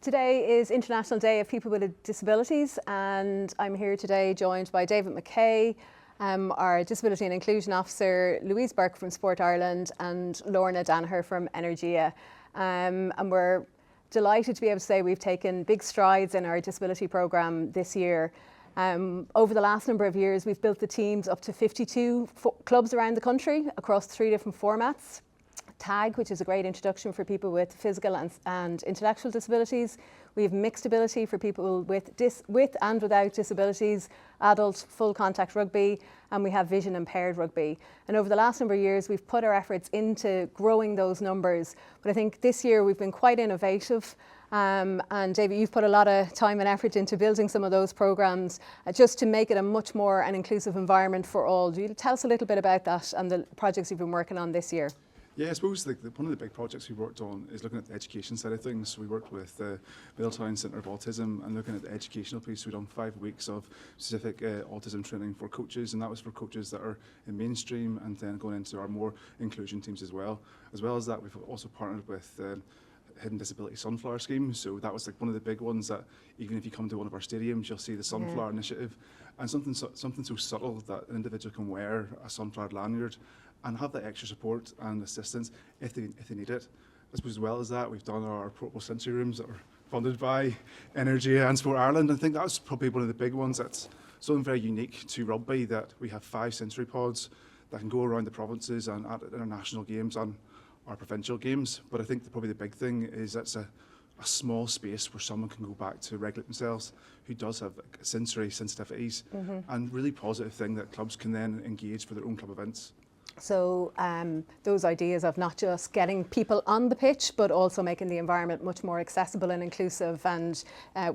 Today is International Day of People with Disabilities, and I'm here today joined by David McKay, our Disability and Inclusion Officer, Louise Burke from Sport Ireland, and Lorna Danaher from Energia. And we're delighted to be able to say we've taken big strides in our disability programme this year. Over the last number of years, we've built the teams up to 52 clubs around the country across 3 different formats. TAG, which is a great introduction for people with physical and intellectual disabilities. We have mixed ability for people with and without disabilities, adult full contact rugby, and we have vision impaired rugby. And over the last number of years, we've put our efforts into growing those numbers. But I think this year we've been quite innovative. And David, you've put a lot of time and effort into building some of those programmes just to make it a much more an inclusive environment for all. Do you tell us a little bit about that and the projects you've been working on this year? Yeah, I suppose one of the big projects we worked on is looking at the education side of things. So we worked with the Middletown Centre of Autism and looking at the educational piece. We've done 5 weeks of specific autism training for coaches, and that was for coaches that are in mainstream and then going into our more inclusion teams as well. As well as that, we've also partnered with Hidden Disability Sunflower Scheme. So that was one of the big ones that even if you come to one of our stadiums, you'll see the Sunflower Initiative, and something so subtle that an individual can wear a sunflower lanyard and have that extra support and assistance if they need it. I suppose as well as that, we've done our portable sensory rooms that were funded by Energia and Sport Ireland. I think that's probably one of the big ones that's something very unique to rugby, that we have 5 sensory pods that can go around the provinces and at international games and our provincial games. But I think probably the big thing is that's a small space where someone can go back to regulate themselves who does have sensory sensitivities, and really positive thing that clubs can then engage for their own club events. So those ideas of not just getting people on the pitch, but also making the environment much more accessible and inclusive. And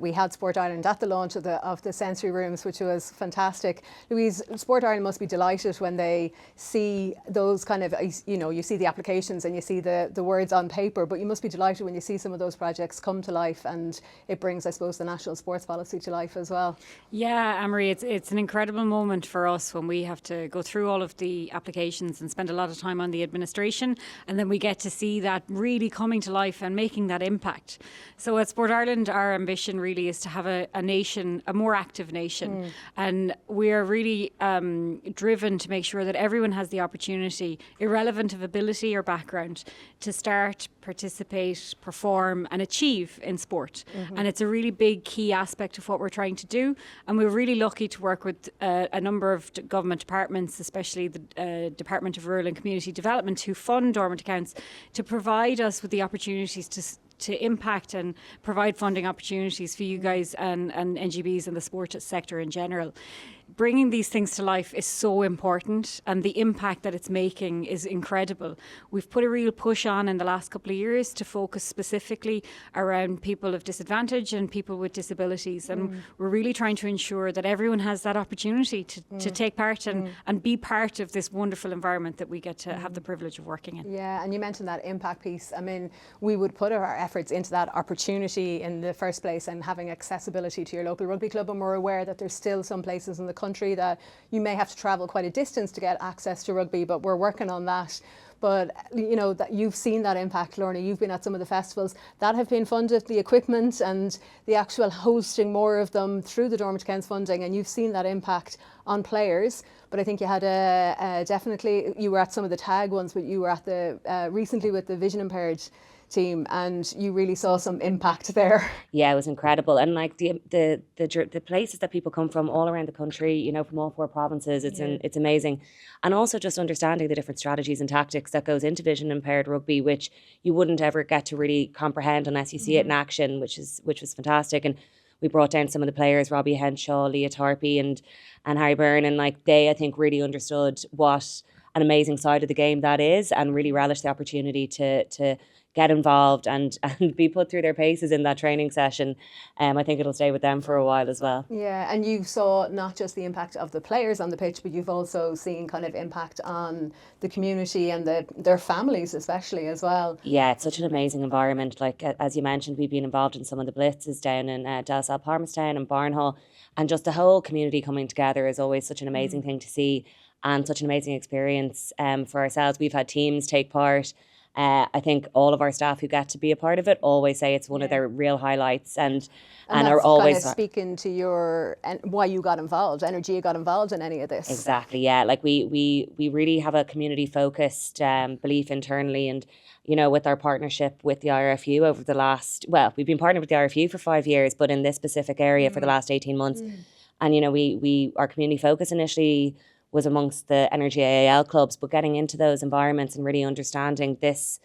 we had Sport Ireland at the launch of the sensory rooms, which was fantastic. Louise, Sport Ireland must be delighted when they see those kind of, you see the applications and you see the words on paper, but you must be delighted when you see some of those projects come to life, and it brings, I suppose, the national sports policy to life as well. Yeah, Anne-Marie, it's an incredible moment for us when we have to go through all of the applications and spend a lot of time on the administration, and then we get to see that really coming to life and making that impact. So at Sport Ireland, our ambition really is to have a nation, a more active nation, and we are really driven to make sure that everyone has the opportunity, irrelevant of ability or background, to start, participate, perform and achieve in sport. And it's a really big key aspect of what we're trying to do, and we're really lucky to work with a number of government departments, especially the Department of Rural and Community Development, who fund dormant accounts, to provide us with the opportunities to impact and provide funding opportunities for you guys and NGBs and the sport sector in general. Bringing these things to life is so important, and the impact that it's making is incredible. We've put a real push on in the last couple of years to focus specifically around people of disadvantage and people with disabilities, and we're really trying to ensure that everyone has that opportunity to take part and be part of this wonderful environment that we get to have the privilege of working in. Yeah, and you mentioned that impact piece. I mean, we would put our efforts into that opportunity in the first place and having accessibility to your local rugby club, and we're aware that there's still some places in the country that you may have to travel quite a distance to get access to rugby, but we're working on that. But that you've seen that impact, Lorna. You've been at some of the festivals that have been funded, the equipment and the actual hosting more of them through the dormant accounts funding, and you've seen that impact on players. But I think you had definitely, you were at some of the TAG ones, but you were at the recently with the vision impaired team, and you really saw some impact there. Yeah, it was incredible, and like the places that people come from all around the country, from all 4 provinces, it's amazing, and also just understanding the different strategies and tactics that goes into vision impaired rugby, which you wouldn't ever get to really comprehend unless you see it in action, which was fantastic. And we brought down some of the players, Robbie Henshaw, Leah Tarpey and Harry Byrne, and they I think really understood what an amazing side of the game that is, and really relished the opportunity to get involved and be put through their paces in that training session. I think it'll stay with them for a while as well. Yeah, and you saw not just the impact of the players on the pitch, but you've also seen kind of impact on the community and their families especially as well. Yeah, it's such an amazing environment. Like, as you mentioned, we've been involved in some of the blitzes down in Dalsall, Palmerstown and Barnhall, and just the whole community coming together is always such an amazing thing to see, and such an amazing experience for ourselves. We've had teams take part I think all of our staff who get to be a part of it always say it's one of their real highlights, and are always kind of speaking to your why you got involved. Energia got involved in any of this. Exactly, yeah. Like we really have a community focused belief internally, and with our partnership with the IRFU over the we've been partnered with the IRFU for 5 years, but in this specific area for the last 18 months. And our community focus initially was amongst the Energia AAL clubs, but getting into those environments and really understanding this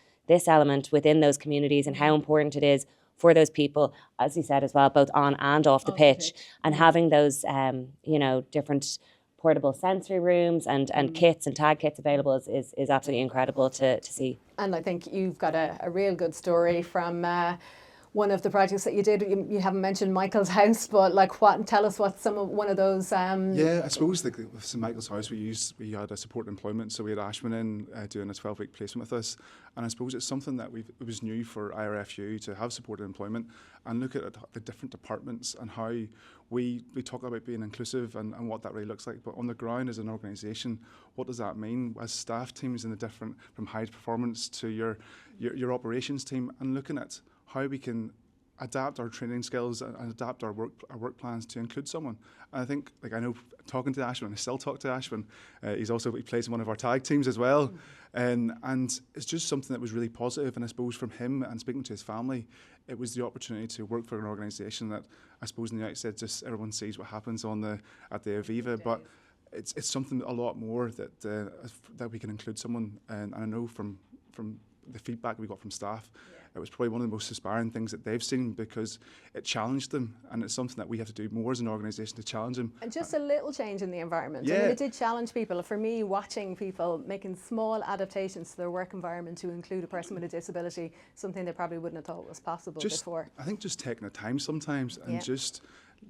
element within those communities and how important it is for those people, as you said as well, both on and off the pitch, and having those different portable sensory rooms and kits and tag kits available is absolutely incredible to see. And I think you've got a real good story from one of the projects that you did. You haven't mentioned Michael's house, but tell us what one of those. Yeah, I suppose with St Michael's house we had a support employment, so we had Ashwin in doing a 12-week placement with us, and I suppose it's something that it was new for IRFU to have supported employment and look at the different departments and how we talk about being inclusive and what that really looks like, but on the ground as an organisation, what does that mean as staff teams in the different, from high performance to your operations team, and looking at how we can adapt our training skills and adapt our work plans to include someone. And I think, I know talking to Ashwin, I still talk to Ashwin. He plays in one of our tag teams as well, and it's just something that was really positive. And I suppose from him and speaking to his family, it was the opportunity to work for an organisation that I suppose in the outset just everyone sees what happens at the Aviva, but it's something a lot more that we can include someone. And I know from the feedback we got from staff, it was probably one of the most inspiring things that they've seen, because it challenged them, and it's something that we have to do more as an organisation to challenge them. And just a little change in the environment. Yeah. I mean, it did challenge people. For me, watching people making small adaptations to their work environment to include a person with a disability, something they probably wouldn't have thought was possible before. I think just taking the time sometimes and just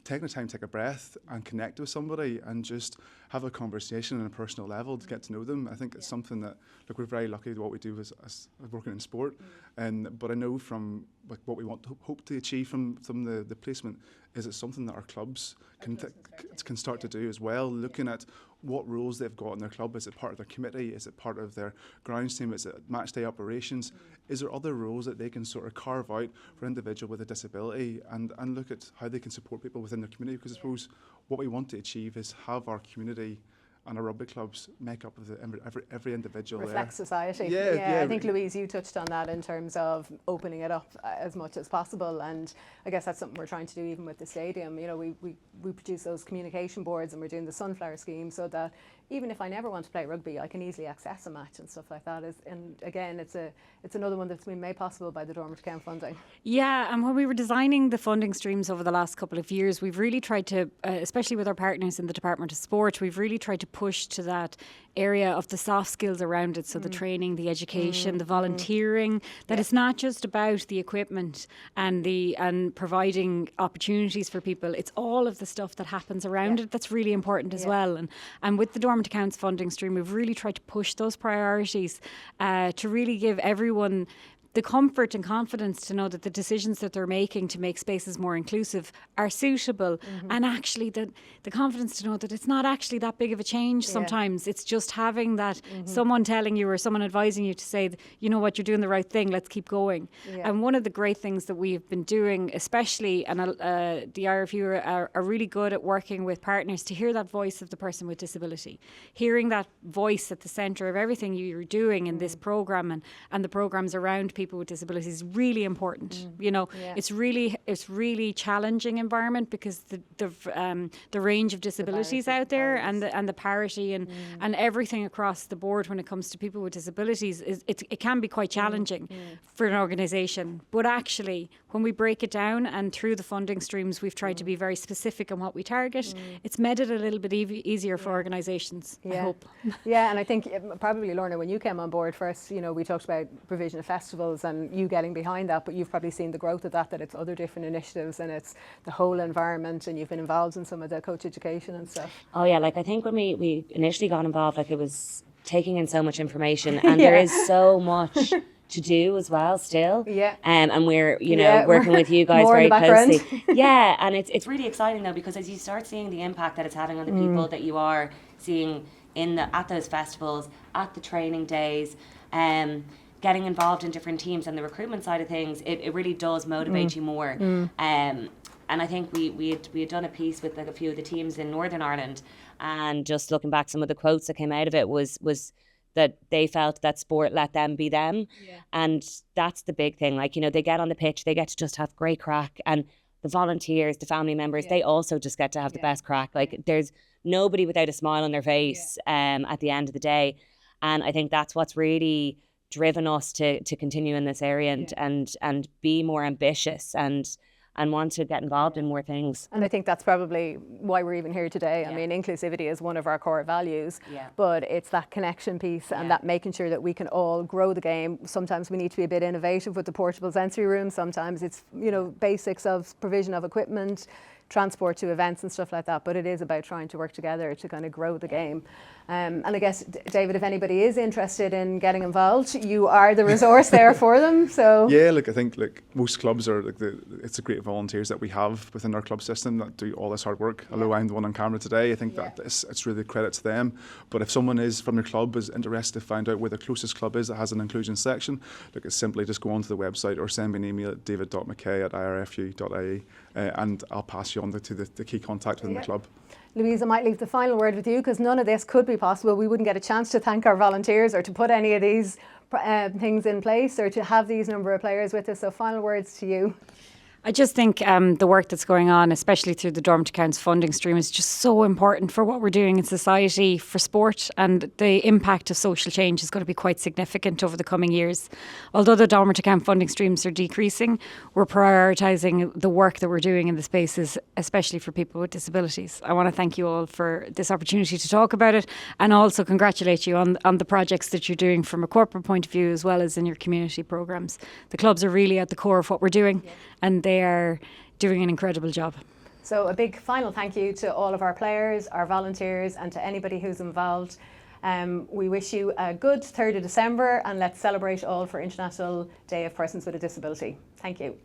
taking the time to take a breath and connect with somebody and just have a conversation on a personal level to get to know them. I think it's something that, we're very lucky what we do as working in sport, but I know from what we hope to achieve from the placement is it's something that our clubs can start to do as well, looking at what roles they've got in their club. Is it part of their committee? Is it part of their grounds team? Is it match day operations? Is there other roles that they can sort of carve out for an individual with a disability and look at how they can support people within their community? Because I suppose what we want to achieve is have our community and our rugby clubs make up of every individual reflect society. Yeah, I think, Louise, you touched on that in terms of opening it up as much as possible, and I guess that's something we're trying to do even with the stadium. We produce those communication boards, and we're doing the sunflower scheme so that even if I never want to play rugby, I can easily access a match and stuff like that. And again, it's another one that's been made possible by the Dormant Account funding. Yeah, and when we were designing the funding streams over the last couple of years, we've really tried to, especially with our partners in the Department of Sport, we've really tried to push to that area of the soft skills around it, so the training, the education, the volunteering, that it's not just about the equipment and providing opportunities for people, it's all of the stuff that happens around it that's really important as well. And with the Dormant Accounts funding stream, we've really tried to push those priorities to really give everyone the comfort and confidence to know that the decisions that they're making to make spaces more inclusive are suitable, and actually the confidence to know that it's not actually that big of a change sometimes. It's just having that someone telling you or someone advising you to say, you know what, you're doing the right thing, let's keep going. And one of the great things that we've been doing, especially, and the IRFU are really good at working with partners to hear that voice of the person with disability. Hearing that voice at the centre of everything you're doing in this programme and the programmes around people with disabilities is really important. It's really challenging environment because the range of disabilities out there and the parity and everything across the board when it comes to people with disabilities it can be quite challenging for an organisation. But actually, when we break it down and through the funding streams, we've tried to be very specific on what we target. It's made it a little bit easier for organisations, I hope. Yeah, and I think probably, Lorna, when you came on board first, we talked about provision of festivals and you getting behind that, but you've probably seen the growth of that it's other different initiatives and it's the whole environment, and you've been involved in some of the coach education and stuff. Oh yeah, I think when we initially got involved, it was taking in so much information, and there is so much to do as well still. And we're working with you guys very closely. And it's really exciting though, because as you start seeing the impact that it's having on the people that you are seeing at those festivals, at the training days, getting involved in different teams and the recruitment side of things, it really does motivate you more. And I think we had done a piece with like a few of the teams in Northern Ireland, and just looking back, some of the quotes that came out of it was that they felt that sport let them be them. And that's the big thing. Like, you know, they get on the pitch, they get to just have great crack, and the volunteers, the family members, they also just get to have the best crack. Like, there's nobody without a smile on their face at the end of the day. And I think that's what's really driven us to continue in this area and be more ambitious and want to get involved in more things. And I think that's probably why we're even here today. I mean, inclusivity is one of our core values, but it's that connection piece and that making sure that we can all grow the game. Sometimes we need to be a bit innovative with the portable sensory room. Sometimes it's, you know, basics of provision of equipment, transport to events and stuff like that, but it is about trying to work together to kind of grow the game. And I guess, David, if anybody is interested in getting involved, you are the resource there for them. So yeah, look, I think like most clubs are like it's a great volunteers that we have within our club system that do all this hard work. Although I'm the one on camera today, I think that it's really a credit to them. But if someone is from your club is interested to find out where the closest club is that has an inclusion section, look, it's simply just go onto the website or send me an email at david.mckay@irfu.ie and I'll pass you on to the key contact within the club. Louise, I might leave the final word with you, because none of this could be possible. We wouldn't get a chance to thank our volunteers or to put any of these things in place or to have these number of players with us. So final words to you. I just think the work that's going on, especially through the Dormant Accounts funding stream, is just so important for what we're doing in society, for sport, and the impact of social change is going to be quite significant over the coming years. Although the Dormant Account funding streams are decreasing, we're prioritising the work that we're doing in the spaces, especially for people with disabilities. I want to thank you all for this opportunity to talk about it, and also congratulate you on the projects that you're doing from a corporate point of view as well as in your community programmes. The clubs are really at the core of what we're doing, and they are doing an incredible job. So a big final thank you to all of our players, our volunteers, and to anybody who's involved. We wish you a good 3rd of December, and let's celebrate all for International Day of Persons with a Disability. Thank you.